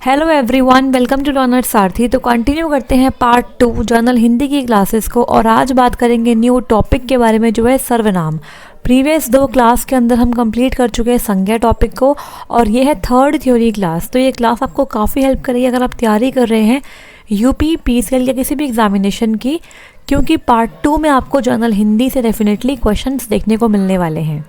Hello everyone, welcome to learner Sarathi. तो continue करते हैं पार्ट 2 जनरल हिंदी की क्लासेस को, और आज बात करेंगे न्यू टॉपिक के बारे में जो है सर्वनाम। प्रीवियस 2 क्लास के अंदर हम कंप्लीट कर चुके हैं संज्ञा टॉपिक को, और ये है 3rd थ्योरी क्लास। तो ये क्लास आपको काफ़ी हेल्प करेगी अगर आप तैयारी कर रहे हैं यूपी पीसीएल या किसी भी एग्जामिनेशन की, क्योंकि पार्ट 2 में आपको जनरल हिंदी से डेफिनेटली क्वेश्चंस देखने को मिलने वाले हैं।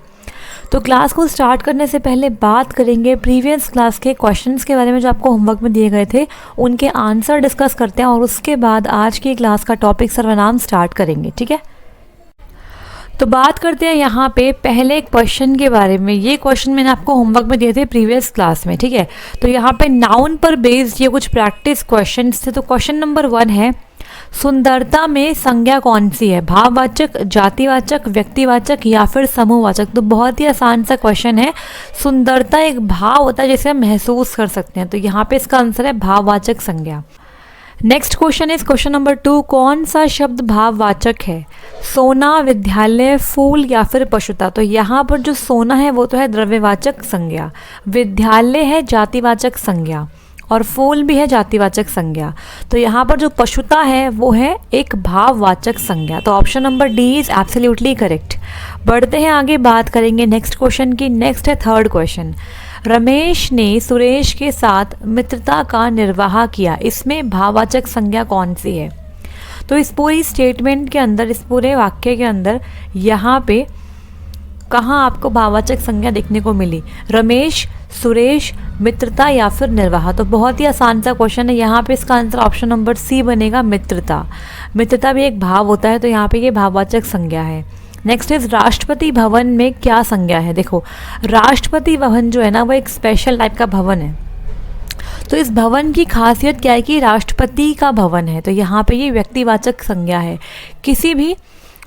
तो क्लास को स्टार्ट करने से पहले बात करेंगे प्रीवियस क्लास के क्वेश्चंस के बारे में जो आपको होमवर्क में दिए गए थे, उनके आंसर डिस्कस करते हैं और उसके बाद आज की क्लास का टॉपिक सर्वनाम स्टार्ट करेंगे। ठीक है, तो बात करते हैं यहाँ पे पहले क्वेश्चन के बारे में। ये क्वेश्चन मैंने आपको होमवर्क में दिए थे प्रीवियस क्लास में। ठीक है, तो यहाँ पे नाउन पर बेस्ड ये कुछ प्रैक्टिस क्वेश्चंस थे। तो क्वेश्चन नंबर 1 है, सुंदरता में संज्ञा कौन सी है? भाववाचक, जातिवाचक, व्यक्तिवाचक या फिर समूहवाचक? तो बहुत ही आसान सा क्वेश्चन है। सुंदरता एक भाव होता है जिसे हम महसूस कर सकते हैं, तो यहाँ पे इसका आंसर है भाववाचक संज्ञा। Next question is question number 2, कौन सा शब्द भाववाचक है? सोना, विद्यालय, फूल या फिर पशुता? तो यहाँ पर जो सोना है वो तो है द्रव्यवाचक संज्ञा, विद्यालय है जातिवाचक संज्ञा, और फूल भी है जातिवाचक संज्ञा। तो यहाँ पर जो पशुता है वो है एक भाववाचक संज्ञा। तो option number D is absolutely correct. बढ़ते हैं आगे, बात करेंगे नेक्स्ट क्वेश्चन की। नेक्स्ट है 3rd क्वेश्चन, रमेश ने सुरेश के साथ मित्रता का निर्वाह किया, इसमें भाववाचक संज्ञा कौन सी है? तो इस पूरी स्टेटमेंट के अंदर, इस पूरे वाक्य के अंदर यहाँ पे कहाँ आपको भाववाचक संज्ञा देखने को मिली? रमेश, सुरेश, मित्रता या फिर निर्वाह? तो बहुत ही आसान सा क्वेश्चन है। यहाँ पे इसका आंसर ऑप्शन नंबर सी बनेगा, मित्रता। मित्रता भी एक भाव होता है, तो यहाँ पे ये भाववाचक संज्ञा है। नेक्स्ट इज राष्ट्रपति भवन में क्या संज्ञा है? देखो, राष्ट्रपति भवन जो है ना वो एक स्पेशल टाइप का भवन है। तो इस भवन की खासियत क्या है कि राष्ट्रपति का भवन है, तो यहाँ पे ये व्यक्तिवाचक संज्ञा है। किसी भी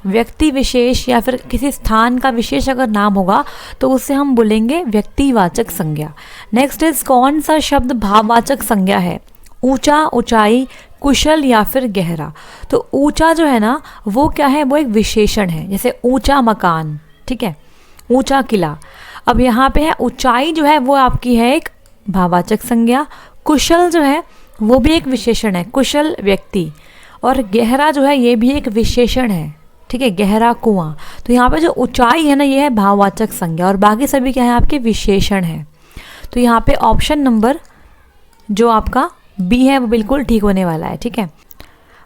व्यक्ति विशेष या फिर किसी स्थान का विशेष अगर नाम होगा तो उससे हम बोलेंगे व्यक्तिवाचक संज्ञा। नेक्स्ट इज कौन सा शब्द भाववाचक संज्ञा है? ऊंचा, ऊंचाई, कुशल या फिर गहरा? तो ऊंचा जो है ना वो क्या है? वो एक विशेषण है, जैसे ऊंचा मकान, ठीक है, ऊंचा किला। अब यहाँ पे है ऊंचाई जो है वो आपकी है एक भाववाचक संज्ञा, कुशल जो है वो भी एक विशेषण है, कुशल व्यक्ति, और गहरा जो है ये भी एक विशेषण है, ठीक है, गहरा कुआं। तो यहाँ पे जो ऊंचाई है ना ये है भाववाचक संज्ञा, और बाकी सभी क्या है आपके विशेषण है। तो यहाँ पे ऑप्शन नंबर जो आपका बी है वो बिल्कुल ठीक होने वाला है। ठीक है,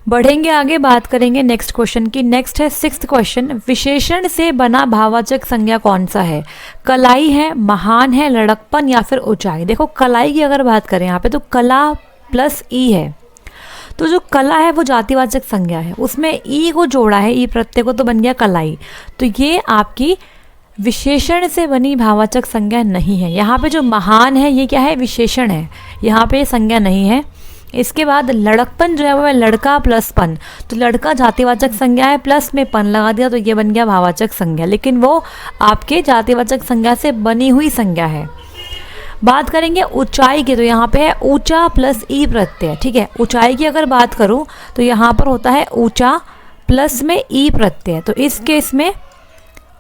बढ़ेंगे आगे, बात करेंगे नेक्स्ट क्वेश्चन की। नेक्स्ट है 6th क्वेश्चन, विशेषण से बना भाववाचक संज्ञा कौन सा है? कलाई है, महान है, लड़कपन या फिर ऊंचाई? देखो, कलाई की अगर बात करें यहाँ पे तो कला प्लस ई है, तो जो कला है वो जातिवाचक संज्ञा है, उसमें ई को जोड़ा है, ई प्रत्यय को, तो बन गया कलाई। तो ये आपकी विशेषण से बनी भाववाचक संज्ञा नहीं है। यहाँ पे जो महान है ये क्या है? विशेषण है, यहाँ पे संज्ञा नहीं है। इसके बाद लड़कपन जो है वो है लड़का प्लस पन, तो लड़का जातिवाचक संज्ञा है, प्लस में पन लगा दिया तो ये बन गया भाववाचक संज्ञा, लेकिन वो आपके जातिवाचक संज्ञा से बनी हुई संज्ञा है। बात करेंगे ऊंचाई की, तो यहाँ पे है ऊंचा प्लस ई प्रत्यय। ठीक है, ऊंचाई की अगर बात करूँ तो यहाँ पर होता है ऊंचा प्लस में ई प्रत्यय। तो इस केस में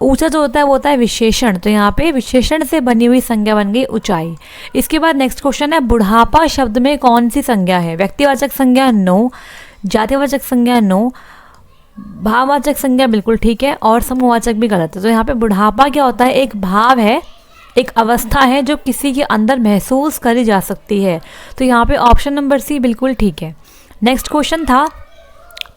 ऊंचा जो होता है वो होता है विशेषण, तो यहाँ पे विशेषण से बनी हुई संज्ञा बन गई ऊंचाई। इसके बाद नेक्स्ट क्वेश्चन है, बुढ़ापा शब्द में कौन सी संज्ञा है? व्यक्तिवाचक संज्ञा नो, जातिवाचक संज्ञा नो, भाववाचक संज्ञा बिल्कुल ठीक है, और समूहवाचक भी गलत है। तो यहाँ पे बुढ़ापा क्या होता है? एक भाव है, एक अवस्था है जो किसी के अंदर महसूस करी जा सकती है, तो यहाँ पे ऑप्शन नंबर सी बिल्कुल ठीक है। नेक्स्ट क्वेश्चन था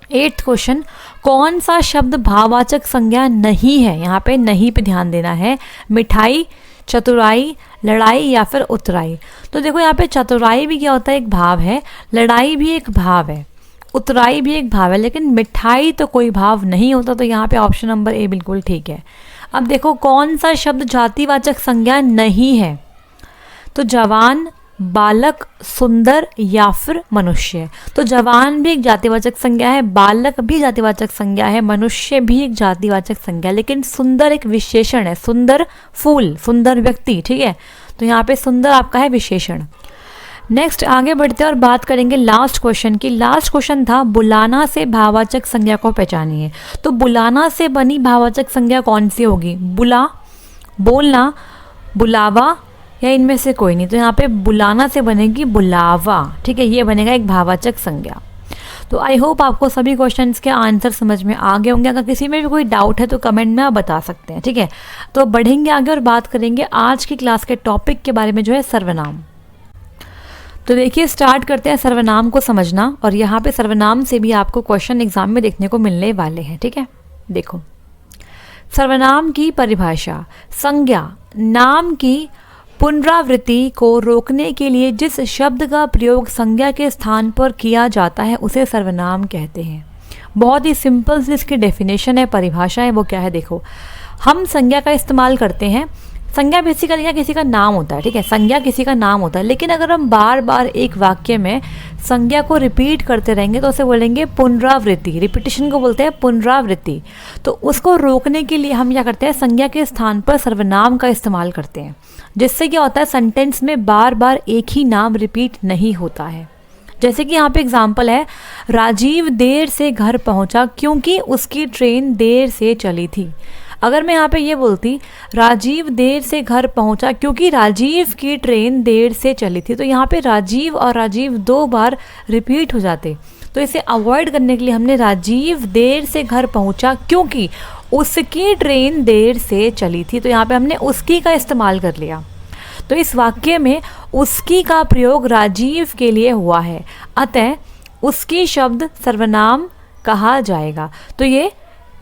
8th क्वेश्चन, कौन सा शब्द भाववाचक संज्ञा नहीं है? यहाँ पे नहीं पे ध्यान देना है। मिठाई, चतुराई, लड़ाई या फिर उतराई? तो देखो यहाँ पे चतुराई भी क्या होता है? एक भाव है, लड़ाई भी एक भाव है, उतराई भी एक भाव है, लेकिन मिठाई तो कोई भाव नहीं होता, तो यहाँ पे ऑप्शन नंबर ए बिल्कुल ठीक है। अब देखो कौन सा शब्द जातिवाचक संज्ञा नहीं है? तो जवान, बालक, सुंदर या फिर मनुष्य? तो जवान भी एक जातिवाचक संज्ञा है, बालक भी जातिवाचक संज्ञा है, मनुष्य भी एक जातिवाचक संज्ञा, लेकिन सुंदर एक विशेषण है, सुंदर फूल, सुंदर व्यक्ति, ठीक है, तो यहाँ पे सुंदर आपका है विशेषण। नेक्स्ट आगे बढ़ते हैं और बात करेंगे लास्ट क्वेश्चन की। लास्ट क्वेश्चन था, बुलाना से भाववाचक संज्ञा को पहचानिए। तो बुलाना से बनी भाववाचक संज्ञा कौन सी होगी? बुला, बोलना, बुलावा, या इनमें से कोई नहीं। तो यहाँ पे बुलाना से बनेगी बुलावा, ठीक है, ये बनेगा एक भाववाचक संज्ञा। तो आई होप आपको सभी क्वेश्चंस के आंसर समझ में आ गए होंगे। अगर किसी में भी कोई डाउट है तो कमेंट में आप बता सकते हैं, ठीक है। तो बढ़ेंगे आगे और बात करेंगे आज की क्लास के टॉपिक के बारे में, जो है सर्वनाम। तो देखिए स्टार्ट करते हैं सर्वनाम को समझना, और यहाँ पे सर्वनाम से भी आपको क्वेश्चन एग्जाम में देखने को मिलने वाले हैं, ठीक है। देखो सर्वनाम की परिभाषा, संज्ञा नाम की पुनरावृत्ति को रोकने के लिए जिस शब्द का प्रयोग संज्ञा के स्थान पर किया जाता है उसे सर्वनाम कहते हैं। बहुत ही सिंपल सी इसकी डेफिनेशन है, परिभाषा है, वो क्या है देखो। हम संज्ञा का इस्तेमाल करते हैं, संज्ञा बेसिकली क्या किसी का नाम होता है, ठीक है, संज्ञा किसी का नाम होता है। लेकिन अगर हम बार बार एक वाक्य में संज्ञा को रिपीट करते रहेंगे तो उसे बोलेंगे पुनरावृत्ति, रिपीटिशन को बोलते हैं पुनरावृत्ति। तो उसको रोकने के लिए हम क्या करते हैं, संज्ञा के स्थान पर सर्वनाम का इस्तेमाल करते हैं, जिससे क्या होता है सेंटेंस में बार बार एक ही नाम रिपीट नहीं होता है। जैसे कि यहाँ पे एग्जाम्पल है, राजीव देर से घर पहुँचा क्योंकि उसकी ट्रेन देर से चली थी। अगर मैं यहाँ पे ये बोलती राजीव देर से घर पहुँचा क्योंकि राजीव की ट्रेन देर से चली थी, तो यहाँ पे राजीव और राजीव 2 बार रिपीट हो जाते। तो इसे अवॉइड करने के लिए हमने राजीव देर से घर पहुँचा क्योंकि उसकी ट्रेन देर से चली थी, तो यहाँ पे हमने उसकी का इस्तेमाल कर लिया। तो इस वाक्य में उसकी का प्रयोग राजीव के लिए हुआ है, अतः उसकी शब्द सर्वनाम कहा जाएगा। तो ये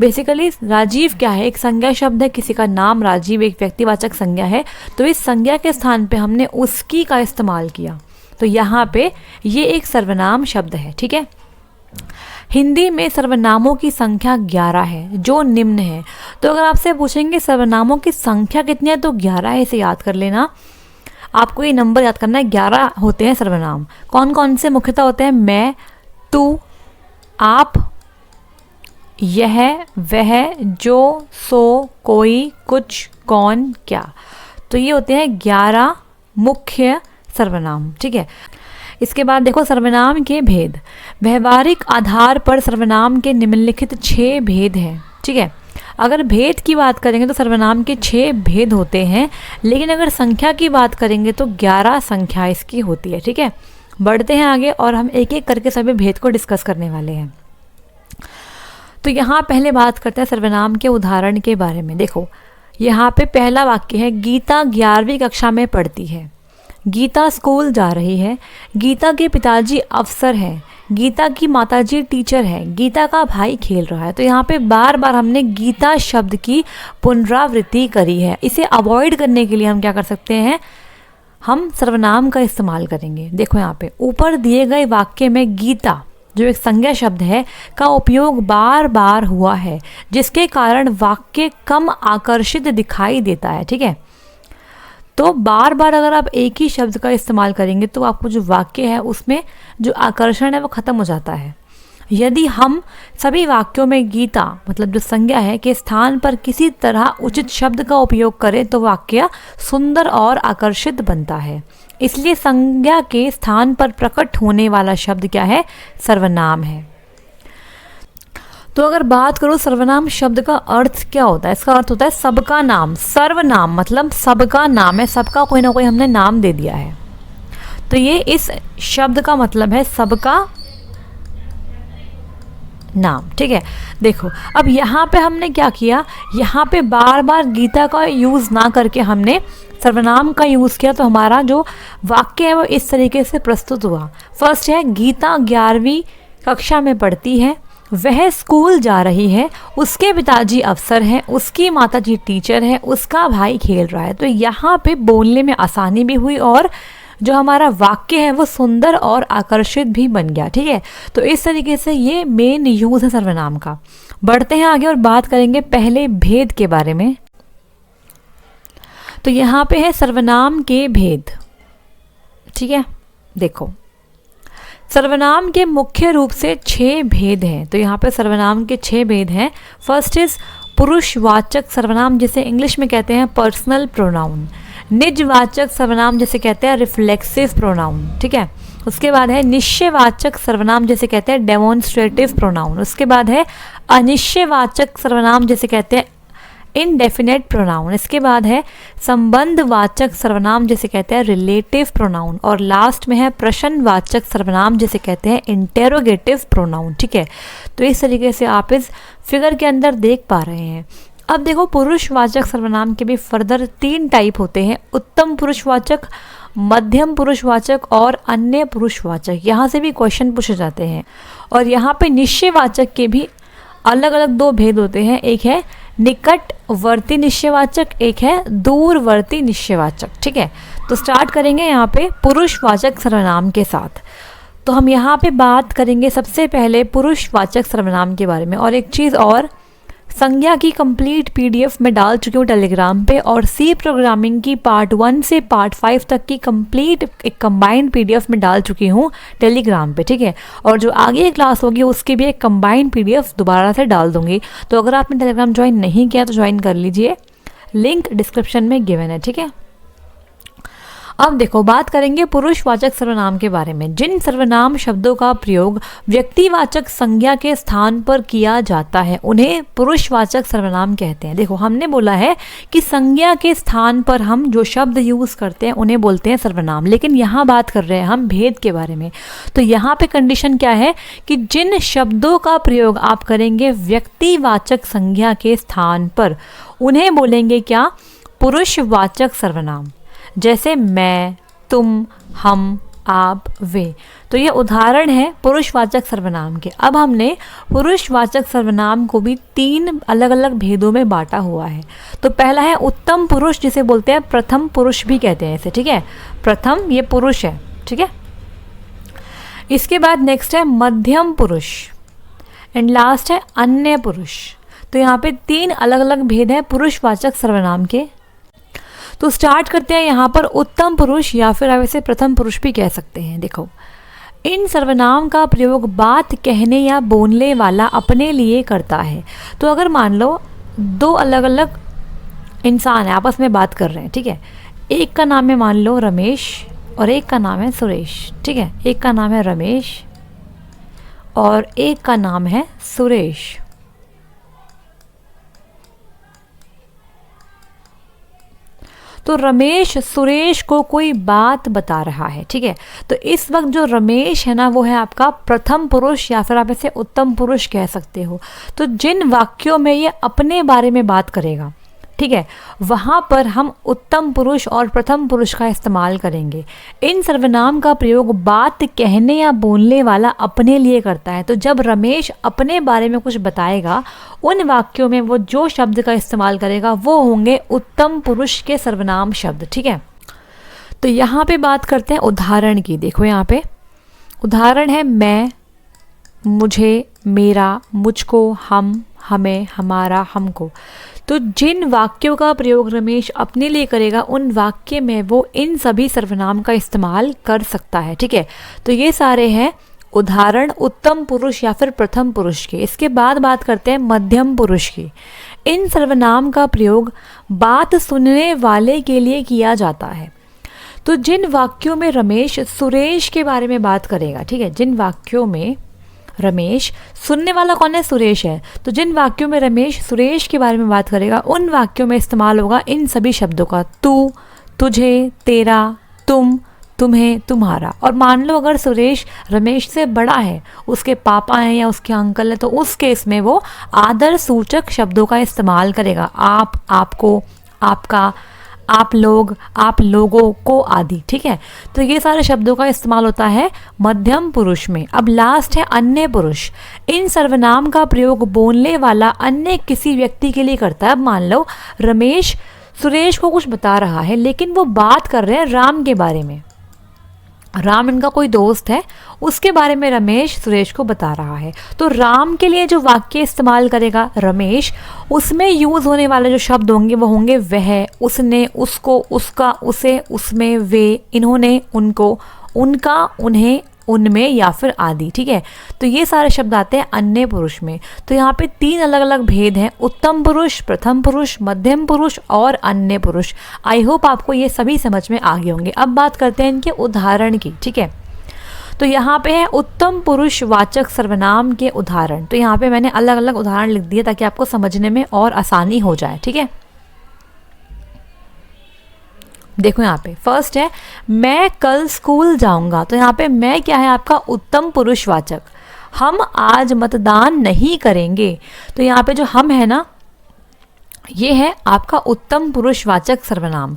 बेसिकली राजीव क्या है, एक संज्ञा शब्द है, किसी का नाम राजीव एक व्यक्तिवाचक संज्ञा है। तो इस संज्ञा के स्थान पे हमने उसकी का इस्तेमाल किया, तो यहाँ पे ये एक सर्वनाम शब्द है, ठीक है। हिंदी में सर्वनामों की संख्या 11 है, जो निम्न है। तो अगर आपसे पूछेंगे सर्वनामों की संख्या कितनी है, तो 11 है, इसे याद कर लेना। आपको ये नंबर याद करना है, 11 होते हैं सर्वनाम। कौन कौन से मुख्यतः होते हैं, मैं, तू, आप, यह, वह, जो, सो, कोई, कुछ, कौन, क्या। तो ये होते हैं 11 मुख्य सर्वनाम, ठीक है। इसके बाद देखो सर्वनाम के भेद। व्यवहारिक आधार पर सर्वनाम के निम्नलिखित 6 भेद हैं, ठीक है। अगर भेद की बात करेंगे तो सर्वनाम के 6 भेद होते हैं, लेकिन अगर संख्या की बात करेंगे तो 11 संख्या इसकी होती है, ठीक है। बढ़ते हैं आगे और हम एक एक करके सभी भेद को डिस्कस करने वाले हैं। तो यहाँ पहले बात करते हैं सर्वनाम के उदाहरण के बारे में। देखो यहाँ पे पहला वाक्य है, गीता 11वीं कक्षा में पढ़ती है। गीता स्कूल जा रही है। गीता के पिताजी अफसर हैं। गीता की माताजी टीचर है। गीता का भाई खेल रहा है। तो यहाँ पे बार बार हमने गीता शब्द की पुनरावृत्ति करी है। इसे अवॉइड करने के लिए हम क्या कर सकते हैं, हम सर्वनाम का इस्तेमाल करेंगे। देखो यहाँ पे ऊपर दिए गए वाक्य में गीता जो एक संज्ञा शब्द है का उपयोग बार बार हुआ है, जिसके कारण वाक्य कम आकर्षित दिखाई देता है, ठीक है। तो बार बार अगर आप एक ही शब्द का इस्तेमाल करेंगे तो आपको जो वाक्य है उसमें जो आकर्षण है वो खत्म हो जाता है। यदि हम सभी वाक्यों में गीता मतलब जो संज्ञा है के स्थान पर किसी तरह उचित शब्द का उपयोग करें तो वाक्य सुंदर और आकर्षित बनता है। इसलिए संज्ञा के स्थान पर प्रकट होने वाला शब्द क्या है, सर्वनाम है। तो अगर बात करो सर्वनाम शब्द का अर्थ क्या होता है, इसका अर्थ होता है सबका नाम। सर्वनाम मतलब सबका नाम है, सबका कोई ना कोई हमने नाम दे दिया है। तो ये इस शब्द का मतलब है सबका नाम, ठीक है। देखो अब यहाँ पे हमने क्या किया, यहाँ पे बार बार गीता का यूज़ ना करके हमने सर्वनाम का यूज़ किया, तो हमारा जो वाक्य है वो इस तरीके से प्रस्तुत हुआ। फर्स्ट है गीता 11वीं कक्षा में पढ़ती है, वह स्कूल जा रही है, उसके पिताजी अफसर हैं, उसकी माताजी टीचर है, उसका भाई खेल रहा है। तो यहाँ पे बोलने में आसानी भी हुई और जो हमारा वाक्य है वो सुंदर और आकर्षित भी बन गया, ठीक है। तो इस तरीके से ये मेन यूज़ है सर्वनाम का। बढ़ते हैं आगे और बात करेंगे पहले भेद के बारे में। तो यहाँ पे है सर्वनाम के भेद, ठीक है। देखो सर्वनाम के मुख्य रूप से 6 भेद हैं। तो यहाँ पे सर्वनाम के 6 भेद हैं। फर्स्ट इज पुरुषवाचक सर्वनाम जिसे इंग्लिश में कहते हैं पर्सनल प्रोनाउन। निजवाचक सर्वनाम जिसे कहते हैं रिफ्लेक्सिव प्रोनाउन, ठीक है। उसके बाद है निश्चयवाचक सर्वनाम जिसे कहते हैं डेमोन्स्ट्रेटिव प्रोनाउन। उसके बाद है अनिश्चयवाचक सर्वनाम जिसे कहते हैं इनडेफिनेट प्रोनाउन। इसके बाद है संबंधवाचक सर्वनाम जिसे कहते हैं रिलेटिव प्रोनाउन, और लास्ट में है प्रश्नवाचक सर्वनाम जिसे कहते हैं इंटेरोगेटिव प्रोनाउन। ठीक है, तो इस तरीके से आप इस फिगर के अंदर देख पा रहे हैं। अब देखो पुरुषवाचक सर्वनाम के भी फर्दर 3 टाइप होते हैं, उत्तम पुरुषवाचक, मध्यम पुरुषवाचक और अन्य पुरुषवाचक। यहाँ से भी क्वेश्चन पूछे जाते हैं। और यहाँ पे निश्चयवाचक के भी अलग अलग 2 भेद होते हैं, एक है निकटवर्ती निश्चयवाचक, एक है दूरवर्ती निश्चयवाचक। ठीक है, तो स्टार्ट करेंगे यहाँ पे पुरुषवाचक सर्वनाम के साथ। तो हम यहाँ पे बात करेंगे सबसे पहले पुरुषवाचक सर्वनाम के बारे में। और एक चीज़ और, संज्ञा की कंप्लीट पीडीएफ में डाल चुकी हूँ टेलीग्राम पे, और सी प्रोग्रामिंग की पार्ट 1 से पार्ट 5 तक की कंप्लीट एक कंबाइंड पीडीएफ में डाल चुकी हूँ टेलीग्राम पे। ठीक है, और जो आगे क्लास होगी उसकी भी एक कंबाइंड पीडीएफ दोबारा से डाल दूंगी। तो अगर आपने टेलीग्राम ज्वाइन नहीं किया तो ज्वाइन कर लीजिए, लिंक डिस्क्रिप्शन में गिवन है। ठीक है, अब देखो बात करेंगे पुरुषवाचक सर्वनाम के बारे में। जिन सर्वनाम शब्दों का प्रयोग व्यक्तिवाचक संज्ञा के स्थान पर किया जाता है उन्हें पुरुषवाचक सर्वनाम कहते हैं। देखो हमने बोला है कि संज्ञा के स्थान पर हम जो शब्द यूज़ करते हैं उन्हें बोलते हैं सर्वनाम, लेकिन यहाँ बात कर रहे हैं हम भेद के बारे में। तो यहाँ पे कंडीशन क्या है कि जिन शब्दों का प्रयोग आप करेंगे व्यक्तिवाचक संज्ञा के स्थान पर उन्हें बोलेंगे क्या, पुरुषवाचक सर्वनाम। जैसे मैं, तुम, हम, आप, वे। तो ये उदाहरण है पुरुषवाचक सर्वनाम के। अब हमने पुरुषवाचक सर्वनाम को भी 3 अलग अलग भेदों में बांटा हुआ है। तो पहला है उत्तम पुरुष जिसे बोलते हैं प्रथम पुरुष भी कहते हैं इसे। ठीक है, प्रथम ये पुरुष है। ठीक है, इसके बाद नेक्स्ट है मध्यम पुरुष, एंड लास्ट है अन्य पुरुष। तो यहाँ पे 3 अलग अलग भेद हैं पुरुषवाचक सर्वनाम के। तो स्टार्ट करते हैं यहाँ पर उत्तम पुरुष, या फिर आप इसे प्रथम पुरुष भी कह सकते हैं। देखो इन सर्वनाम का प्रयोग बात कहने या बोलने वाला अपने लिए करता है। तो अगर मान लो 2 अलग अलग इंसान है आपस में बात कर रहे हैं। ठीक है, एक का नाम है मान लो रमेश और एक का नाम है सुरेश। ठीक है, एक का नाम है रमेश और एक का नाम है सुरेश। तो रमेश सुरेश को कोई बात बता रहा है। ठीक है, तो इस वक्त जो रमेश है ना वो है आपका प्रथम पुरुष, या फिर आप इसे उत्तम पुरुष कह सकते हो। तो जिन वाक्यों में ये अपने बारे में बात करेगा, ठीक है, वहाँ पर हम उत्तम पुरुष और प्रथम पुरुष का इस्तेमाल करेंगे। इन सर्वनाम का प्रयोग बात कहने या बोलने वाला अपने लिए करता है। तो जब रमेश अपने बारे में कुछ बताएगा उन वाक्यों में वो जो शब्द का इस्तेमाल करेगा वो होंगे उत्तम पुरुष के सर्वनाम शब्द। ठीक है, तो यहाँ पे बात करते हैं उदाहरण की। देखो यहाँ पे उदाहरण है मैं, मुझे, मेरा, मुझको, हम, हमें, हमारा, हमको। तो जिन वाक्यों का प्रयोग रमेश अपने लिए करेगा उन वाक्य में वो इन सभी सर्वनाम का इस्तेमाल कर सकता है। ठीक है, तो ये सारे हैं उदाहरण उत्तम पुरुष या फिर प्रथम पुरुष के। इसके बाद बात करते हैं मध्यम पुरुष की। इन सर्वनाम का प्रयोग बात सुनने वाले के लिए किया जाता है। तो जिन वाक्यों में रमेश सुरेश के बारे में बात करेगा, ठीक है, जिन वाक्यों में रमेश, सुनने वाला कौन है, सुरेश है, तो जिन वाक्यों में रमेश सुरेश के बारे में बात करेगा उन वाक्यों में इस्तेमाल होगा इन सभी शब्दों का, तू, तुझे, तेरा, तुम, तुम्हें, तुम्हारा। और मान लो अगर सुरेश रमेश से बड़ा है, उसके पापा हैं या उसके अंकल हैं, तो उस केस में वो आदर सूचक शब्दों का इस्तेमाल करेगा, आप, आपको, आपका, आप लोग, आप लोगों को आदि। ठीक है, तो ये सारे शब्दों का इस्तेमाल होता है मध्यम पुरुष में। अब लास्ट है अन्य पुरुष। इन सर्वनाम का प्रयोग बोलने वाला अन्य किसी व्यक्ति के लिए करता है। अब मान लो रमेश सुरेश को कुछ बता रहा है लेकिन वो बात कर रहे हैं राम के बारे में। राम इनका कोई दोस्त है, उसके बारे में रमेश सुरेश को बता रहा है। तो राम के लिए जो वाक्य इस्तेमाल करेगा रमेश, उसमें यूज़ होने वाले जो शब्द होंगे वो होंगे वह, उसने, उसको, उसका, उसे, उसमें, वे, इन्होंने, उनको, उनका, उन्हें, उनमें या फिर आदि। ठीक है, तो ये सारे शब्द आते हैं अन्य पुरुष में। तो यहाँ पे 3 अलग अलग भेद हैं, उत्तम पुरुष, प्रथम पुरुष, मध्यम पुरुष और अन्य पुरुष। आई होप आपको ये सभी समझ में आ गए होंगे। अब बात करते हैं इनके उदाहरण की। ठीक है, तो यहाँ पे है उत्तम पुरुषवाचक सर्वनाम के उदाहरण। तो यहाँ पे मैंने अलग अलग उदाहरण लिख दिए ताकि आपको समझने में और आसानी हो जाए, ठीक है। देखो यहाँ पे फर्स्ट है मैं कल स्कूल जाऊंगा। तो यहाँ पे मैं क्या है आपका उत्तम पुरुषवाचक। हम आज मतदान नहीं करेंगे। तो यहाँ पे जो हम है ना, ये है आपका उत्तम पुरुषवाचक सर्वनाम।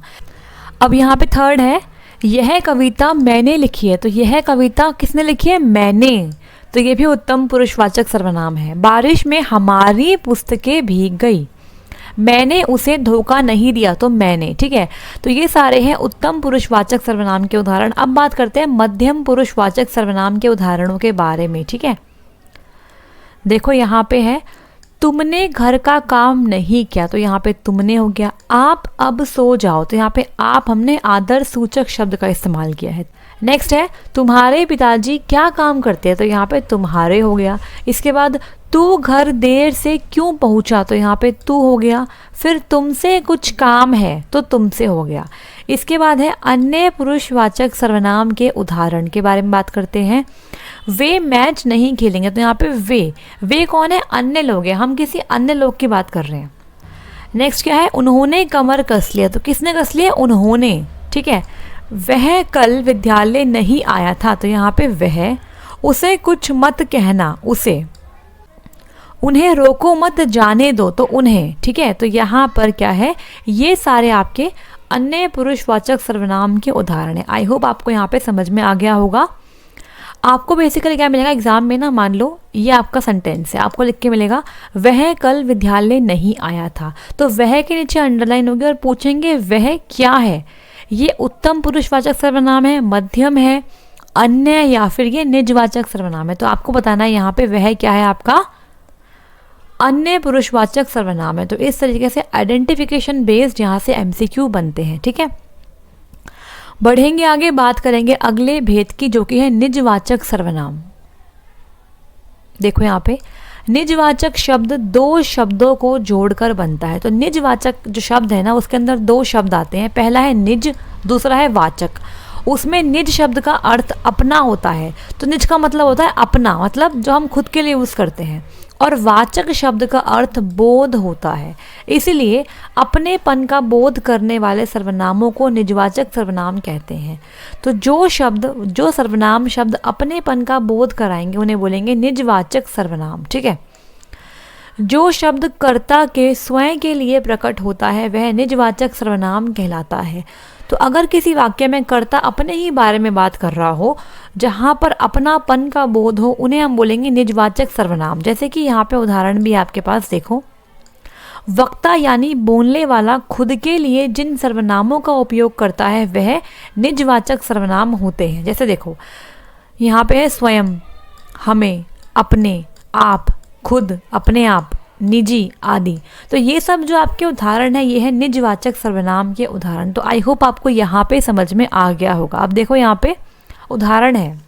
अब यहाँ पे थर्ड है यह कविता मैंने लिखी है। तो यह कविता किसने लिखी है? मैंने। तो ये भी उत्तम पुरुषवाचक सर्वनाम है। बारिश में हमारी पुस्तकें भीग गई। मैंने उसे धोखा नहीं दिया। तो मैंने, ठीक है। तो ये सारे हैं उत्तम पुरुषवाचक सर्वनाम के उदाहरण। अब बात करते हैं मध्यम पुरुषवाचक सर्वनाम के उदाहरणों के बारे में, ठीक है। देखो यहाँ पे है तुमने घर का काम नहीं किया। तो यहाँ पे तुमने हो गया। आप अब सो जाओ। तो यहाँ पे आप हमने आदर सूचक शब्द का इस्तेमाल किया है। नेक्स्ट है तुम्हारे पिताजी क्या काम करते हैं। तो यहाँ पे तुम्हारे हो गया। इसके बाद तू घर देर से क्यों पहुँचा। तो यहाँ पे तू हो गया। फिर तुमसे कुछ काम है। तो तुमसे हो गया। इसके बाद है अन्य पुरुषवाचक सर्वनाम के उदाहरण के बारे में बात करते हैं। वे मैच नहीं खेलेंगे। तो यहाँ पे वे कौन है? अन्य लोग हैं। हम किसी अन्य लोग की बात कर रहे हैं। नेक्स्ट क्या है? उन्होंने कमर कस लिया। तो किसने कस लिया? उन्होंने, ठीक है। वह कल विद्यालय नहीं आया था। तो यहाँ पे वह। उसे कुछ मत कहना। उसे। उन्हें रोको मत जाने दो। तो उन्हें, ठीक है। तो यहाँ पर क्या है? ये सारे आपके अन्य पुरुषवाचक सर्वनाम के उदाहरण है। आई होप आपको यहाँ पे समझ में आ गया होगा। आपको बेसिकली क्या मिलेगा एग्जाम में ना, मान लो ये आपका सेंटेंस है, आपको लिख के मिलेगा वह कल विद्यालय नहीं आया था। तो वह के नीचे अंडरलाइन होगी और पूछेंगे वह क्या है। ये उत्तम पुरुषवाचक सर्वनाम है, मध्यम है, अन्य या फिर ये निजवाचक सर्वनाम है। तो आपको बताना है यहाँ पे वह क्या है, आपका अन्य पुरुषवाचक सर्वनाम है। तो इस तरीके से आइडेंटिफिकेशन बेस्ड यहाँ से एमसीक्यू बनते हैं, ठीक है। बढ़ेंगे आगे, बात करेंगे अगले भेद की जो कि है निजवाचक सर्वनाम। देखो यहाँ पे निजवाचक शब्द दो शब्दों को जोड़कर बनता है। तो निजवाचक जो शब्द है ना, उसके अंदर दो शब्द आते हैं। पहला है निज, दूसरा है वाचक। उसमें निज शब्द का अर्थ अपना होता है। तो निज का मतलब होता है अपना, मतलब जो हम खुद के लिए यूज़ करते हैं। और वाचक शब्द का अर्थ बोध होता है। इसीलिए अपनेपन का बोध करने वाले सर्वनामों को निजवाचक सर्वनाम कहते हैं। तो जो सर्वनाम शब्द अपनेपन का बोध कराएंगे उन्हें बोलेंगे निजवाचक सर्वनाम, ठीक है। जो शब्द कर्ता के स्वयं के लिए प्रकट होता है वह निजवाचक सर्वनाम कहलाता है। तो अगर किसी वाक्य में कर्ता अपने ही बारे में बात कर रहा हो, जहाँ पर अपनापन का बोध हो, उन्हें हम बोलेंगे निजवाचक सर्वनाम। जैसे कि यहाँ पे उदाहरण भी आपके पास देखो। वक्ता यानी बोलने वाला खुद के लिए जिन सर्वनामों का उपयोग करता है वह निजवाचक सर्वनाम होते हैं। जैसे देखो यहाँ पे है स्वयं, हमें, अपने, आप, खुद, अपने आप, निजी आदि। तो ये सब जो आपके उदाहरण है ये है निजवाचक सर्वनाम के उदाहरण। तो आई होप आपको यहाँ पे समझ में आ गया होगा। अब देखो यहाँ पे उदाहरण है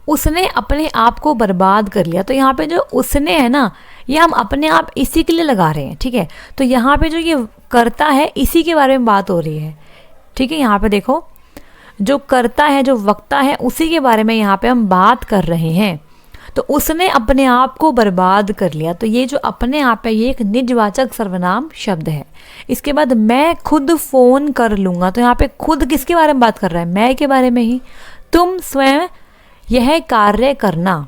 उसने अपने आप को बर्बाद कर लिया। तो यहाँ पे जो उसने है ना, ये हम अपने आप इसी के लिए लगा रहे हैं, ठीक है। तो यहाँ पे जो ये करता है इसी के बारे में बात हो रही है, ठीक है। यहाँ पे देखो जो करता है, जो वक्ता है, उसी के बारे में यहाँ पे हम बात कर रहे हैं। तो उसने अपने आप को बर्बाद कर लिया। तो ये जो अपने आप है ये एक निजवाचक सर्वनाम शब्द है। इसके बाद मैं खुद फ़ोन कर लूँगा। तो यहाँ पे खुद किसके बारे में बात कर रहा है? मैं के बारे में ही। तुम स्वयं यह कार्य करना।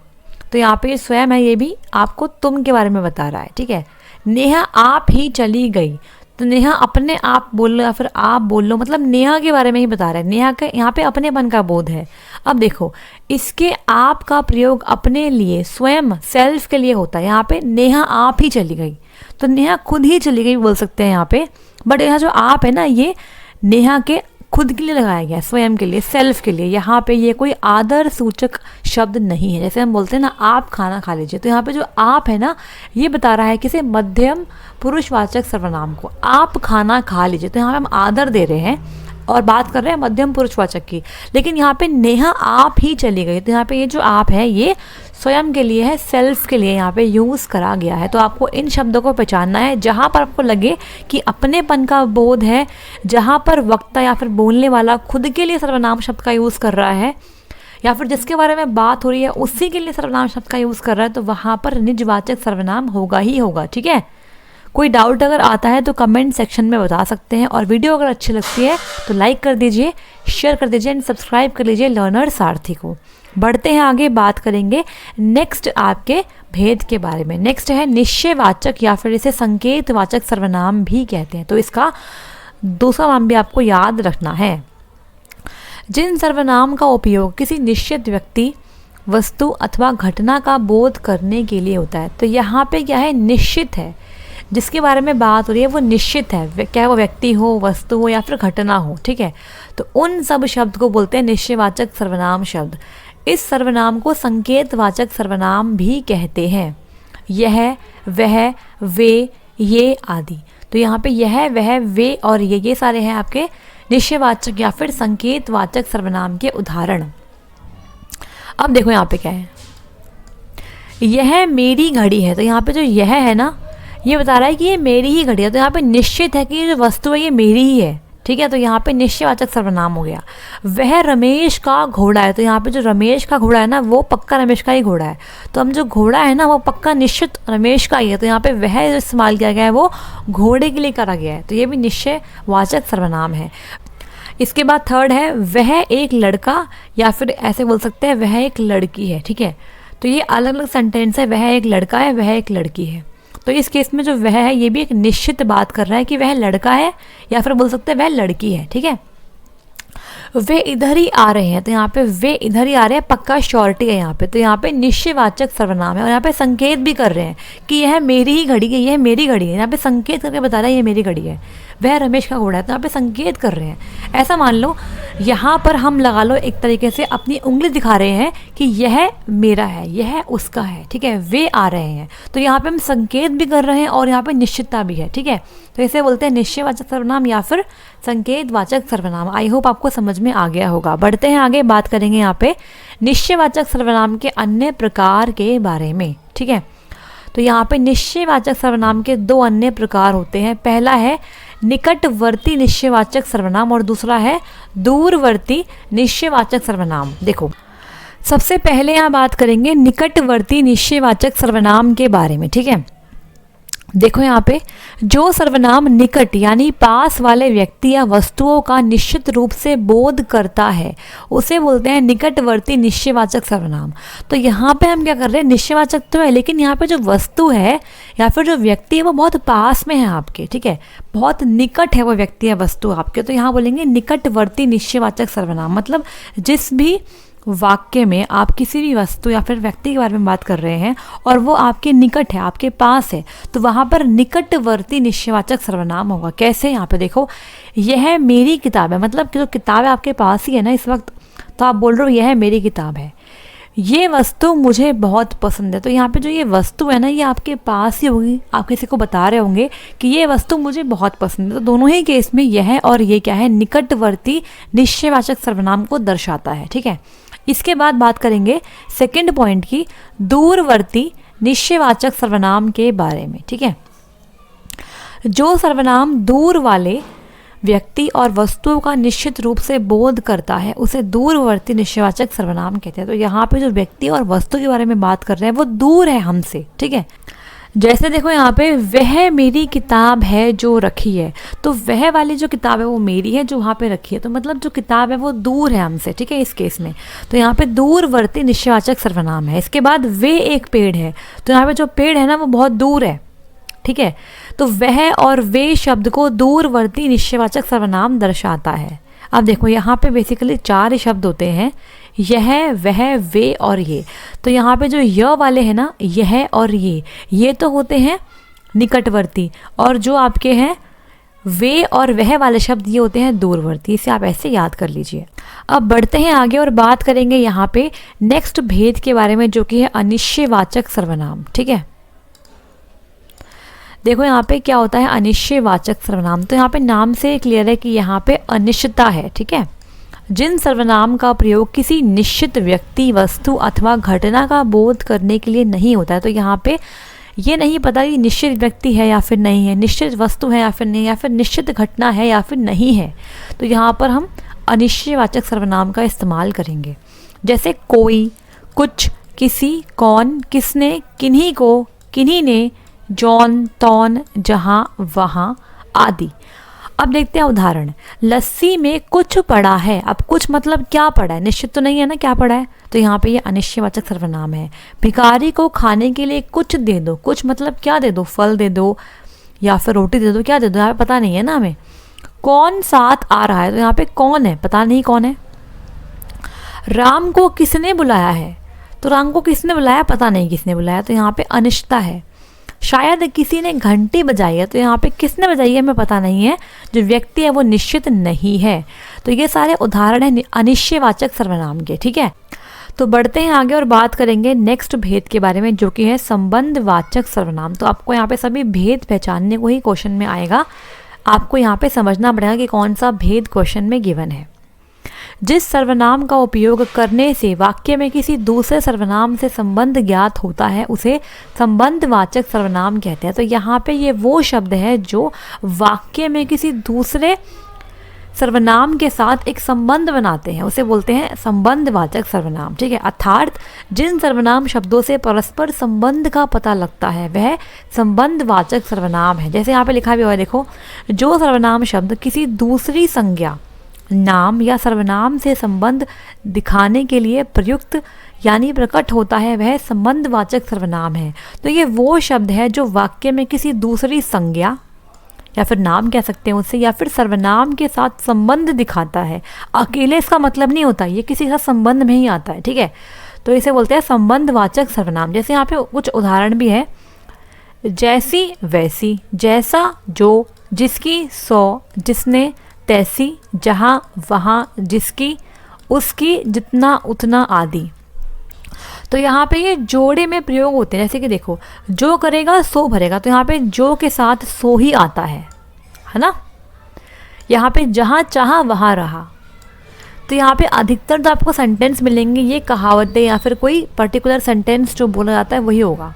तो यहाँ पे स्वयं है, ये भी आपको तुम के बारे में बता रहा है, ठीक है। नेहा आप ही चली गई। तो नेहा अपने आप बोल लो या फिर आप बोल लो, मतलब नेहा के बारे में ही बता रहा है। नेहा का यहाँ पे अपनेपन का बोध है। अब देखो इसके आप का प्रयोग अपने लिए, स्वयं, सेल्फ के लिए होता है। यहाँ पे नेहा आप ही चली गई। तो नेहा खुद ही चली गई बोल सकते हैं यहाँ पे। बट यहाँ जो आप है ना, ये नेहा के खुद के लिए लगाया गया है, स्वयं के लिए, सेल्फ के लिए। यहाँ पे ये कोई आदर सूचक शब्द नहीं है। जैसे हम बोलते हैं ना आप खाना खा लीजिए, तो यहाँ पे जो आप है ना, ये बता रहा है किसी मध्यम पुरुषवाचक सर्वनाम को। आप खाना खा लीजिए। तो यहाँ पे हम आदर दे रहे हैं और बात कर रहे हैं मध्यम पुरुषवाचक की। लेकिन यहाँ पे नेहा आप ही चली गई। तो यहाँ पे ये जो आप है ये स्वयं के लिए है, सेल्फ के लिए यहाँ पे यूज़ करा गया है। तो आपको इन शब्दों को पहचानना है। जहाँ पर आपको लगे कि अपनेपन का बोध है, जहाँ पर वक्ता या फिर बोलने वाला खुद के लिए सर्वनाम शब्द का यूज़ कर रहा है, या फिर जिसके बारे में बात हो रही है उसी के लिए सर्वनाम शब्द का यूज़ कर रहा है तो वहाँ पर निजवाचक सर्वनाम होगा ही होगा। ठीक है, कोई डाउट अगर आता है तो कमेंट सेक्शन में बता सकते हैं, और वीडियो अगर अच्छी लगती है तो लाइक कर दीजिए, शेयर कर दीजिए एंड सब्सक्राइब कर लीजिए लर्नर सारथी को। बढ़ते हैं आगे, बात करेंगे नेक्स्ट आपके भेद के बारे में। नेक्स्ट है निश्चयवाचक या फिर इसे संकेतवाचक सर्वनाम भी कहते हैं। तो इसका दूसरा नाम भी आपको याद रखना है। जिन सर्वनाम का उपयोग किसी निश्चित व्यक्ति, वस्तु अथवा घटना का बोध करने के लिए होता है। तो यहाँ पे क्या है, निश्चित है, जिसके बारे में बात हो रही है वो निश्चित है, क्या वो व्यक्ति हो, वस्तु हो या फिर घटना हो। ठीक है, तो उन सब शब्द को बोलते हैं निश्चयवाचक सर्वनाम शब्द। इस सर्वनाम को संकेतवाचक सर्वनाम भी कहते हैं। यह, वह, वे, ये आदि। तो यहाँ पे यह, वह, वे और ये सारे हैं आपके निश्चयवाचक या फिर संकेतवाचक सर्वनाम के उदाहरण। अब देखो यहाँ पे क्या है, यह मेरी घड़ी है। तो यहाँ पे जो यह है ना, ये बता रहा है कि ये मेरी ही घड़ी है। तो यहाँ पे निश्चित है कि ये जो वस्तु है ये मेरी ही है। ठीक है, तो यहाँ पे निश्चयवाचक सर्वनाम हो गया। वह रमेश का घोड़ा है। तो यहाँ पे जो रमेश का घोड़ा है ना, वो पक्का रमेश का ही घोड़ा है। तो हम जो घोड़ा है ना वो पक्का निश्चित रमेश का ही है। तो यहाँ पे वह जो इस्तेमाल किया गया है वो घोड़े के लिए करा गया है। तो ये भी निश्चयवाचक सर्वनाम है। इसके बाद थर्ड है वह एक लड़का, या फिर ऐसे बोल सकते हैं वह एक लड़की है। ठीक है, तो ये अलग अलग सेंटेंस है। वह एक लड़का है, वह एक लड़की है। तो इस केस में जो वह है ये भी एक निश्चित बात कर रहा है कि वह लड़का है, या फिर बोल सकते हैं वह लड़की है। ठीक है, वे इधर ही आ रहे हैं। तो यहाँ पे वे इधर ही आ रहे हैं, पक्का श्योरिटी है यहाँ पे। तो यहाँ पे निश्चयवाचक सर्वनाम है, और यहाँ पे संकेत भी कर रहे हैं कि यह मेरी ही घड़ी है, यह मेरी घड़ी है। यहाँ पे संकेत करके बता रहा है ये मेरी घड़ी है। वह रमेश का घोड़ा है, तो यहाँ पे संकेत कर रहे हैं। ऐसा मान लो यहाँ पर हम लगा लो एक तरीके से अपनी उंगली दिखा रहे हैं कि यह मेरा है, यह उसका है। ठीक है, वे आ रहे हैं, तो यहाँ पे हम संकेत भी कर रहे हैं और यहाँ पे निश्चितता भी है। ठीक है, तो इसे बोलते हैं निश्चयवाचक सर्वनाम या फिर संकेतवाचक सर्वनाम। आई होप आपको समझ में आ गया होगा। बढ़ते हैं आगे, बात करेंगे यहाँ पे निश्चयवाचक सर्वनाम के अन्य प्रकार के बारे में। ठीक है, तो यहाँ पे निश्चयवाचक सर्वनाम के दो अन्य प्रकार होते हैं। पहला है निकटवर्ती निश्चयवाचक सर्वनाम और दूसरा है दूरवर्ती निश्चयवाचक सर्वनाम। देखो, सबसे पहले यहाँ बात करेंगे निकटवर्ती निश्चयवाचक सर्वनाम के बारे में। ठीक है, देखो यहाँ पे जो सर्वनाम निकट यानी पास वाले व्यक्ति या वस्तुओं का निश्चित रूप से बोध करता है उसे बोलते हैं निकटवर्ती निश्चयवाचक सर्वनाम। तो यहाँ पे हम क्या कर रहे हैं, निश्चयवाचक तो है लेकिन यहाँ पे जो वस्तु है या फिर जो व्यक्ति है वो बहुत पास में है आपके। ठीक है, बहुत निकट है वो व्यक्ति या वस्तु आपके। तो यहाँ बोलेंगे निकटवर्ती निश्चयवाचक सर्वनाम, मतलब जिस भी वाक्य में आप किसी भी वस्तु या फिर व्यक्ति के बारे में बात कर रहे हैं और वो आपके निकट है, आपके पास है, तो वहाँ पर निकटवर्ती निश्चयवाचक सर्वनाम होगा। कैसे, यहाँ पे देखो, यह मेरी किताब है, मतलब कि जो किताब है आपके पास ही है ना इस वक्त, तो आप बोल रहे हो यह मेरी किताब है। ये वस्तु मुझे बहुत पसंद है। तो यहाँ पे जो ये वस्तु है ना ये आपके पास ही होगी, आप किसी को बता रहे होंगे कि ये वस्तु मुझे बहुत पसंद है। तो दोनों ही केस में यह और ये क्या है, निकटवर्ती निश्चयवाचक सर्वनाम को दर्शाता है। ठीक है, इसके बाद बात करेंगे सेकंड पॉइंट की, दूरवर्ती निश्चयवाचक सर्वनाम के बारे में। ठीक है, जो सर्वनाम दूर वाले व्यक्ति और वस्तुओं का निश्चित रूप से बोध करता है उसे दूरवर्ती निश्चयवाचक सर्वनाम कहते हैं। तो यहाँ पे जो व्यक्ति और वस्तु के बारे में बात कर रहे हैं वो दूर है हमसे। ठीक है, जैसे देखो यहाँ पे वह मेरी किताब है जो रखी है, तो वह वाली जो किताब है वो मेरी है जो वहाँ पे रखी है। तो मतलब जो किताब है वो दूर है हमसे। ठीक है, इस केस में तो यहाँ पे दूरवर्ती निश्चयवाचक सर्वनाम है। इसके बाद वे एक पेड़ है, तो यहाँ पे जो पेड़ है ना वो बहुत दूर है। ठीक है, तो वह और वे शब्द को दूरवर्ती निश्चयवाचक सर्वनाम दर्शाता है। अब देखो यहाँ पे बेसिकली 4 ही शब्द होते हैं, यह, वह, वे और ये। तो यहाँ पे जो य वाले हैं ना, यह और ये तो होते हैं निकटवर्ती, और जो आपके हैं वे और वह वाले शब्द ये होते हैं दूरवर्ती। इसे आप ऐसे याद कर लीजिए। अब बढ़ते हैं आगे और बात करेंगे यहाँ पे नेक्स्ट भेद के बारे में, जो कि है अनिश्चयवाचक सर्वनाम। ठीक है, देखो यहाँ पे क्या होता है अनिश्चयवाचक सर्वनाम। तो यहाँ पे नाम से क्लियर है कि यहाँ पे अनिश्चितता है। ठीक है, जिन सर्वनाम का प्रयोग किसी निश्चित व्यक्ति, वस्तु अथवा घटना का बोध करने के लिए नहीं होता है। तो यहाँ पे ये नहीं पता कि निश्चित व्यक्ति है या फिर नहीं है, निश्चित वस्तु है या फिर नहीं, या फिर निश्चित घटना है या फिर नहीं है, तो यहाँ पर हम अनिश्चयवाचक सर्वनाम का इस्तेमाल करेंगे। जैसे कोई, कुछ, किसी, कौन, किसने, किन्हीं को, किन्हीं ने, जौन, तौन, जहाँ, वहाँ आदि। अब देखते हैं उदाहरण। लस्सी में कुछ पड़ा है। अब कुछ मतलब क्या पड़ा है, निश्चित तो नहीं है ना क्या पड़ा है, तो यहाँ पे ये अनिश्चयवाचक सर्वनाम है। भिखारी को खाने के लिए कुछ दे दो। कुछ मतलब क्या दे दो, फल दे दो या फिर रोटी दे दो, क्या दे दो, यहाँ पे पता नहीं है ना हमें। कौन साथ आ रहा है, तो यहाँ पे कौन है, पता नहीं कौन है। राम को किसने बुलाया है, तो राम को किसने बुलाया, पता नहीं किसने बुलाया, तो यहाँ पे अनिश्चितता है। शायद किसी ने घंटी बजाई है, तो यहाँ पे किसने बजाई है हमें पता नहीं है, जो व्यक्ति है वो निश्चित नहीं है। तो ये सारे उदाहरण हैं अनिश्चयवाचक सर्वनाम के, ठीक है। तो बढ़ते हैं आगे और बात करेंगे नेक्स्ट भेद के बारे में, जो कि है संबंधवाचक सर्वनाम। तो आपको यहाँ पे सभी भेद पहचानने को ही क्वेश्चन में आएगा। आपको यहाँ पे समझना पड़ेगा कि कौन सा भेद क्वेश्चन में गिवन है। जिस सर्वनाम का उपयोग करने से वाक्य में किसी दूसरे सर्वनाम से संबंध ज्ञात होता है उसे संबंधवाचक सर्वनाम कहते हैं। तो यहाँ पे ये वो शब्द है जो वाक्य में किसी दूसरे सर्वनाम के साथ एक संबंध बनाते हैं, उसे बोलते हैं संबंधवाचक सर्वनाम, ठीक है। अर्थात जिन सर्वनाम शब्दों से परस्पर संबंध का पता लगता है वह संबंधवाचक सर्वनाम है। जैसे यहाँ पे लिखा भी हुआ है, देखो, जो सर्वनाम शब्द किसी दूसरी संज्ञा, नाम या सर्वनाम से संबंध दिखाने के लिए प्रयुक्त यानी प्रकट होता है वह संबंधवाचक सर्वनाम है। तो ये वो शब्द है जो वाक्य में किसी दूसरी संज्ञा या फिर नाम कह सकते हैं उससे, या फिर सर्वनाम के साथ संबंध दिखाता है। अकेले इसका मतलब नहीं होता, ये किसी के साथ संबंध में ही आता है, ठीक है। तो इसे बोलते हैं संबंधवाचक सर्वनाम। जैसे यहाँ पे कुछ उदाहरण भी है, जैसी वैसी, जैसा जो, जिसकी सौ, जिसने तैसी, जहाँ वहाँ, जिसकी उसकी, जितना उतना आदि। तो यहाँ पे ये जोड़े में प्रयोग होते हैं। जैसे कि देखो, जो करेगा सो भरेगा, तो यहाँ पे जो के साथ सो ही आता है ना। यहाँ पे जहाँ चाहा वहाँ रहा, तो यहाँ पे अधिकतर जो आपको सेंटेंस मिलेंगे ये कहावतें या फिर कोई पर्टिकुलर सेंटेंस जो बोला जाता है वही होगा।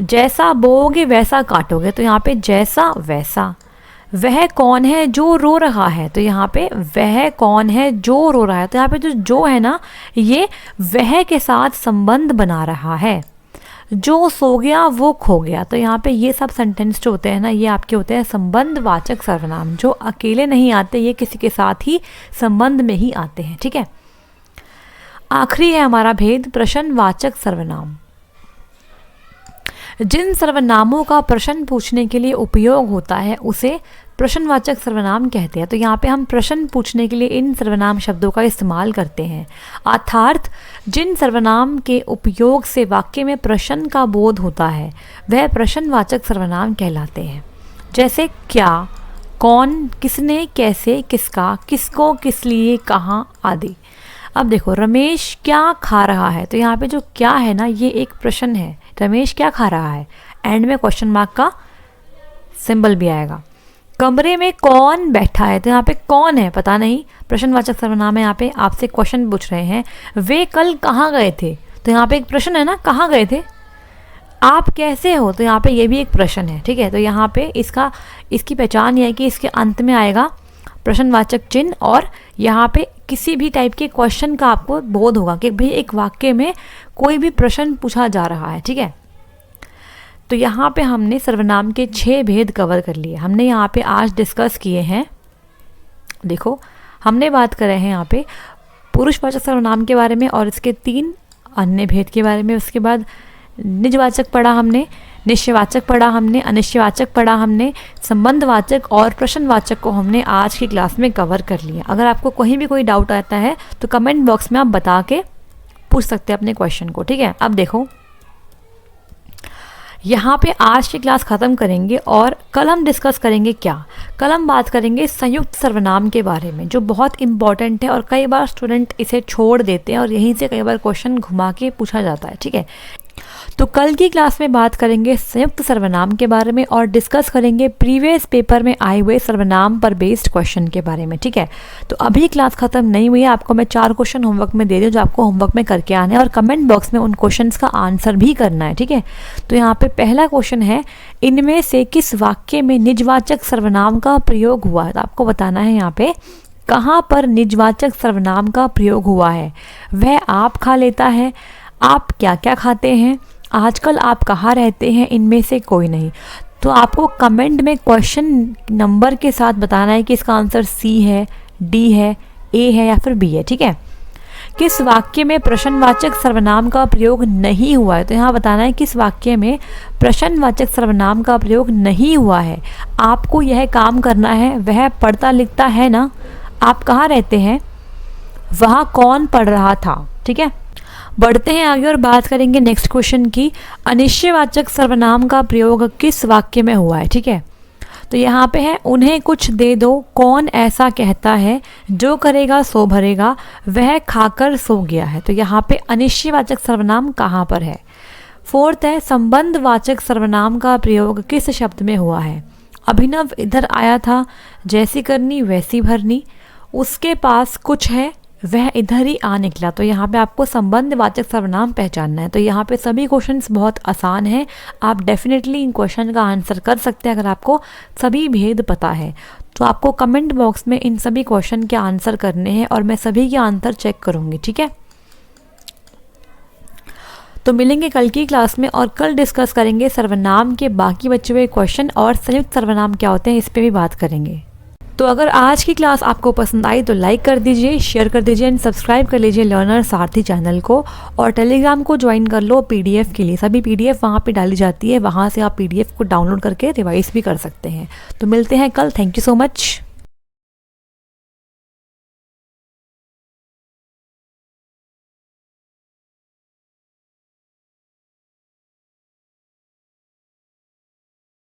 जैसा बोओगे वैसा काटोगे, तो यहाँ पे जैसा वैसा। वह कौन है जो रो रहा है, तो यहाँ पे वह कौन है जो रो रहा है, तो यहाँ पे जो है ना ये वह के साथ संबंध बना रहा है। जो सो गया वो खो गया, तो यहाँ पे ये सब सेंटेंस जो होते हैं ना ये आपके होते हैं संबंधवाचक सर्वनाम, जो अकेले नहीं आते, ये किसी के साथ ही संबंध में ही आते हैं, ठीक है। आखिरी है हमारा भेद प्रश्नवाचक सर्वनाम। जिन सर्वनामों का प्रश्न पूछने के लिए उपयोग होता है उसे प्रश्नवाचक सर्वनाम कहते हैं। तो यहाँ पे हम प्रश्न पूछने के लिए इन सर्वनाम शब्दों का इस्तेमाल करते हैं। अर्थात जिन सर्वनाम के उपयोग से वाक्य में प्रश्न का बोध होता है वह प्रश्नवाचक सर्वनाम कहलाते हैं। जैसे क्या, कौन, किसने, कैसे, किसका, किसको, किस लिए, कहाँ आदि। अब देखो, रमेश क्या खा रहा है, तो यहाँ पे जो क्या है ना ये एक प्रश्न है। रमेश क्या खा रहा है, एंड में क्वेश्चन मार्क का सिंबल भी आएगा। कमरे में कौन बैठा है, तो यहाँ पे कौन है पता नहीं, प्रश्नवाचक सर्वनाम है। यहाँ पे आपसे क्वेश्चन पूछ रहे हैं, वे कल कहाँ गए थे, तो यहाँ पे एक प्रश्न है ना, कहाँ गए थे। आप कैसे हो, तो यहाँ पे ये भी एक प्रश्न है, ठीक है। तो यहाँ पे इसकी पहचान ये है कि इसके अंत में आएगा प्रश्नवाचक चिन्ह, और यहाँ पे किसी भी टाइप के क्वेश्चन का आपको बोध होगा कि भाई एक वाक्य में कोई भी प्रश्न पूछा जा रहा है, ठीक है। तो यहाँ पे हमने सर्वनाम के 6 भेद कवर कर लिए। हमने यहाँ पे आज डिस्कस किए हैं, देखो हमने बात कर रहे हैं यहाँ पे पुरुषवाचक सर्वनाम के बारे में और इसके 3 अन्य भेद के बारे में। उसके बाद निजवाचक पढ़ा हमने, निश्चयवाचक पढ़ा हमने, अनिश्चयवाचक पढ़ा हमने, संबंधवाचक और प्रश्नवाचक को हमने आज की क्लास में कवर कर लिया। अगर आपको कहीं भी कोई डाउट आता है तो कमेंट बॉक्स में आप बता के पूछ सकते हैं अपने क्वेश्चन को, ठीक है। अब देखो यहाँ पे आज की क्लास ख़त्म करेंगे और कल हम डिस्कस करेंगे क्या, कल हम बात करेंगे संयुक्त सर्वनाम के बारे में, जो बहुत इंपॉर्टेंट है और कई बार स्टूडेंट इसे छोड़ देते हैं और यहीं से कई बार क्वेश्चन घुमा के पूछा जाता है, ठीक है। तो कल की क्लास में बात करेंगे संयुक्त सर्वनाम के बारे में और डिस्कस करेंगे प्रीवियस पेपर में आए हुए सर्वनाम पर बेस्ड क्वेश्चन के बारे में, ठीक है। तो अभी क्लास खत्म नहीं हुई है, आपको मैं 4 क्वेश्चन होमवर्क में दे दूँ जो आपको होमवर्क में करके आने हैं और कमेंट बॉक्स में उन क्वेश्चंस का आंसर भी करना है, ठीक है। तो यहाँ पे पहला क्वेश्चन है, इनमें से किस वाक्य में निजवाचक सर्वनाम का प्रयोग हुआ है, तो आपको बताना है यहाँ पे कहाँ पर निजवाचक सर्वनाम का प्रयोग हुआ है? वह आप खा लेता है, आप क्या क्या खाते हैं, आजकल आप कहाँ रहते हैं, इनमें से कोई नहीं। तो आपको कमेंट में क्वेश्चन नंबर के साथ बताना है कि इसका आंसर सी है, डी है, ए है या फिर बी है। ठीक है। किस वाक्य में प्रश्नवाचक सर्वनाम का प्रयोग नहीं हुआ है? तो यहाँ बताना है किस वाक्य में प्रश्नवाचक सर्वनाम का प्रयोग नहीं हुआ है। आपको यह काम करना है, वह पढ़ता लिखता है ना, आप कहाँ रहते हैं, वहाँ कौन पढ़ रहा था। ठीक है। बढ़ते हैं आगे और बात करेंगे नेक्स्ट क्वेश्चन की। अनिश्चयवाचक सर्वनाम का प्रयोग किस वाक्य में हुआ है? ठीक है। तो यहाँ पे है, उन्हें कुछ दे दो, कौन ऐसा कहता है, जो करेगा सो भरेगा, वह खाकर सो गया है। तो यहाँ पे अनिश्चयवाचक सर्वनाम कहाँ पर है? फोर्थ है, संबंधवाचक सर्वनाम का प्रयोग किस शब्द में हुआ है? अभिनव इधर आया था, जैसी करनी वैसी भरनी, उसके पास कुछ है, वह इधर ही आ निकला। तो यहाँ पे आपको संबंधवाचक सर्वनाम पहचानना है। तो यहाँ पे सभी क्वेश्चंस बहुत आसान हैं, आप डेफिनेटली इन क्वेश्चन का आंसर कर सकते हैं अगर आपको सभी भेद पता है। तो आपको कमेंट बॉक्स में इन सभी क्वेश्चन के आंसर करने हैं और मैं सभी के आंसर चेक करूँगी। ठीक है। तो मिलेंगे कल की क्लास में और कल डिस्कस करेंगे सर्वनाम के बाकी बचे हुए क्वेश्चन और संयुक्त सर्वनाम क्या होते हैं, इस पे भी बात करेंगे। तो अगर आज की क्लास आपको पसंद आई तो लाइक कर दीजिए, शेयर कर दीजिए एंड सब्सक्राइब कर लीजिए लर्नर सारथी चैनल को, और टेलीग्राम को ज्वाइन कर लो पीडीएफ के लिए। सभी पीडीएफ वहाँ पे डाली जाती है, वहाँ से आप पीडीएफ को डाउनलोड करके रिवाइज भी कर सकते हैं। तो मिलते हैं कल। Thank you so much.